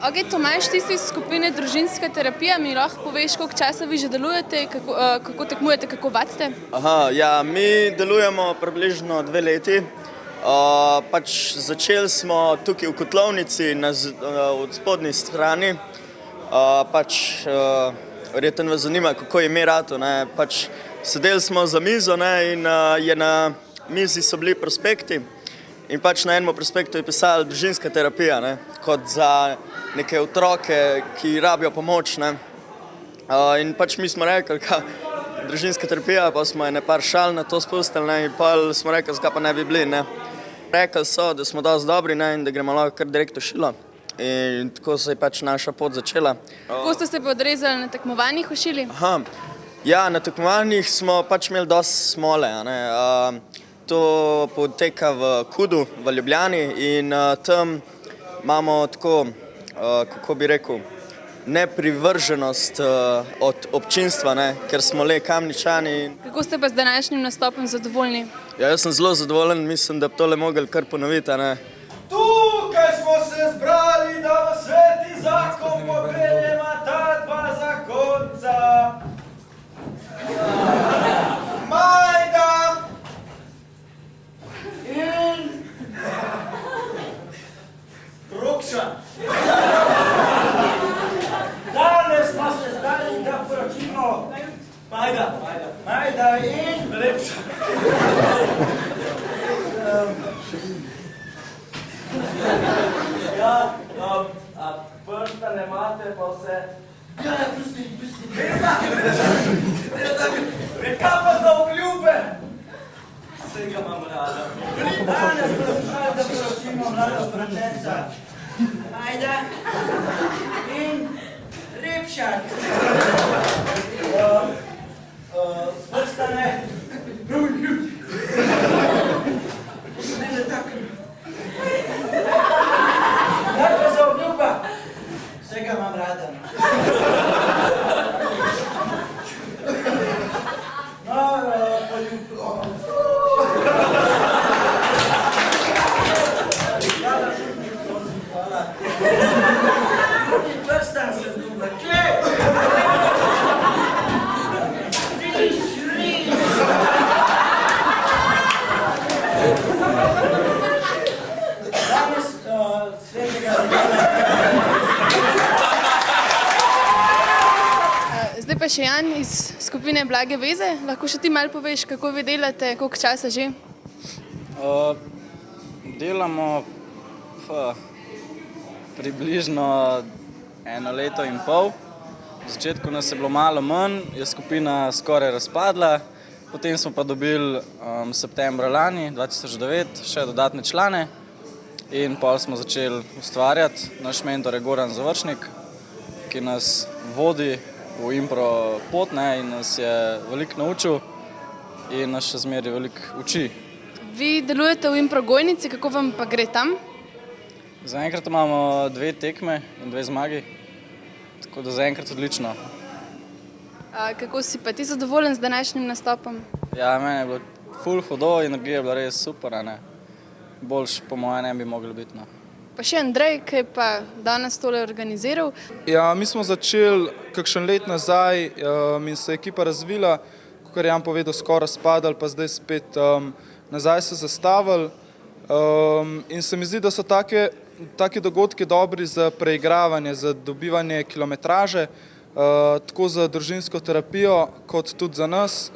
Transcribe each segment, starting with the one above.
Ok, Tomaž, ti si iz skupine Družinska terapija, mi lahko poveš, koliko časa vi že delujete, kako tekmujete, kako vadite? Ja, mi delujemo približno 2 leti. Začeli smo tukaj v kotlovnici od spodnji strani. Verjetno vas zanima, kako je ime rato. Sedeli smo za mizo in na mizi so bili prospekti. In na enem prospektu je pisala družinska terapija, kot za neke otroke, ki rabijo pomoč. In mi smo rekli, družinska terapija, pa smo par šal na to spustili in pa smo rekli, zakaj pa ne bi bili. Rekli so, da smo dosti dobri in da gremo lahko kar direkt v šilo. In tako se je naša pot začela. Kako ste se pa odrezali na tekmovanjih v šili? Ja, na tekmovanjih smo imeli dosti smole. To poteka v Kudu, v Ljubljani in tam imamo tako, kako bi rekel, neprivrženost od občinstva, ker smo le Kamničani. Kako ste pa z današnjim nastopom zadovoljni? Ja, jaz sem zelo zadovoljen, mislim, da bi tole mogli kar ponoviti. Tukaj smo se zbrali, da v sveti zakon popeljemo ta dva zakonca. Majda in Rokša. Danes smo se zbrali, da poročimo Majda in Lepša. Ja, prsta ne imate, pa vse. Ja, pusti. Kaj pa za obljube? Vsega imam rada. Danes poslušaj, da poročimo mlada sporočenca. Majda in Repšak. Prsta ne. Ne tako. Kaj pa za obljuba? Vsega imam rada. Poljubno. Hvala. Prstan se zljuba. Kje? Danes svetega Zdaj pa še Jan iz skupine Blage veze. Lahko še ti malo poveš, kako vi delate, koliko časa že? Delamo približno 1 leto in pol. V začetku nas je bilo malo manj, je skupina skoraj razpadla. Potem smo pa dobili septembra lani, 2009, še dodatne člane. In pol smo začeli ustvarjati. Naš mentor je Goran Završnik, ki nas vodi v impro pot in nas je veliko naučil in nas še zmeraj veliko uči. Vi delujete v impro Gojnici, kako vam pa gre tam? Zaenkrat imamo 2 tekme in 2 zmagi, tako da zaenkrat odlično. Kako si pa ti zadovoljen z današnjim nastopom? Ja, meni je bilo ful hudo, energija je bila res super, boljš po moje ne bi mogli biti. Pa še Andrej, ki je pa danes tole organiziral. Ja, mi smo začeli kakšen let nazaj in se je ekipa razvila, kakor je Jan povedal, skoraj razpadali, pa zdaj spet nazaj se zastavili. In se mi zdi, da so take dogodke dobri za preigravanje, za dobivanje kilometraže, tako za družinsko terapijo, kot tudi za nas.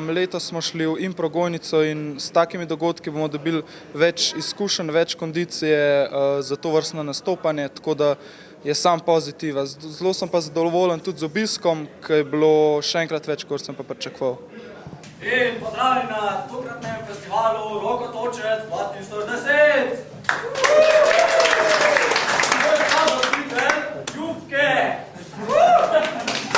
Letos smo šli v impro Gojnico in s takimi dogodki bomo dobili več izkušenj, več kondicije za to vrstno nastopanje, tako da je sam pozitiva. Zelo sem pa zadovoljen tudi z obiskom, ki je bilo še enkrat več, kot sem pa pričakoval. In pozdravljeni na tokratnem festivalu Rokotočec 2010! Moj samozitelj, Ljubke! Z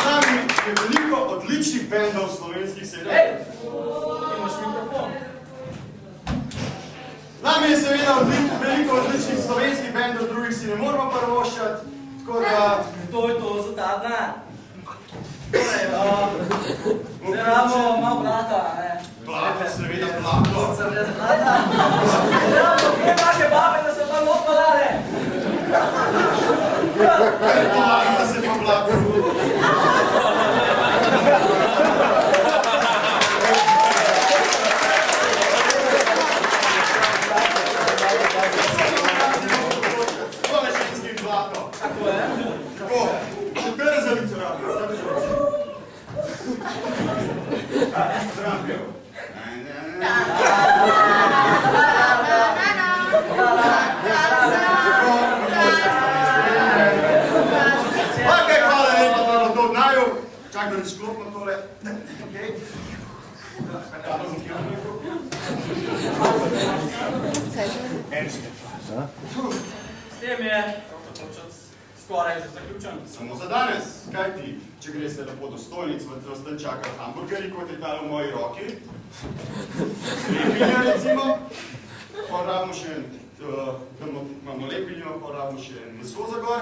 nami je veliko odličnih bendov slovenskih serij. Imaš mikrofon. Z nami je seveda veliko odličnih slovenskih bendov, drugih si ne moramo prvoščati, tako da... To je to za ta dan. Zdaj ramo malo blata, Blata, seveda blato. Seveda blata. Zdaj ramo kje take babe, da se tam odpadale. Da se pa blako. Tole ženski blato. Kako? Še trzalico rabijo. Zrabijo. Okay, hvala lepa, da bo to odnaju. Čak da ne sklopno tole. Okay. S tem je skoraj že zaključen. Samo za danes. Kaj ti, če greste lepo do stolnic, vas tam čakajo hamburgerji, kot je tale v moji roki. Lepilja recimo. Pa rabimo še, da imamo lepiljo, pa rabimo še meso za gor.